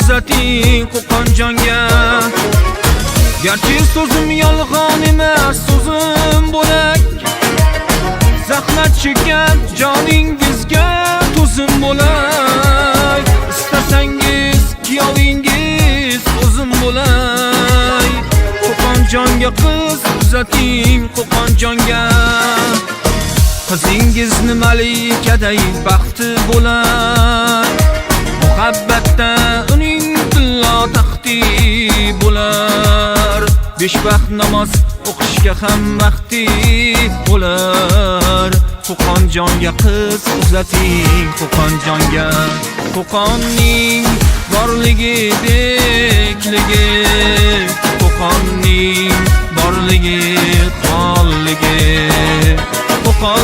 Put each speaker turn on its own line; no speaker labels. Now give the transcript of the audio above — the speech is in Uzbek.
uzating Qo'qonjonga. Garchi so'zim yolg'on emas, so'zim bo'lak. Zahmat chekkan joningizga to'zim bo'lay. Istasangiz kuyovingiz o'zim bo'lay. Qo'qonjonga qiz uzating Qo'qonjonga. Qizingizni malikaday baxti bo'lar. Muhabbatda uning tillo taxti bo'lar. Besh vaqt namoz o'qishga ham vaqti bo'lar. Qo'qonjonga qiz uzating Qo'qonjonga. Qo'qonning borligi bekligi, Qo'qonning borligi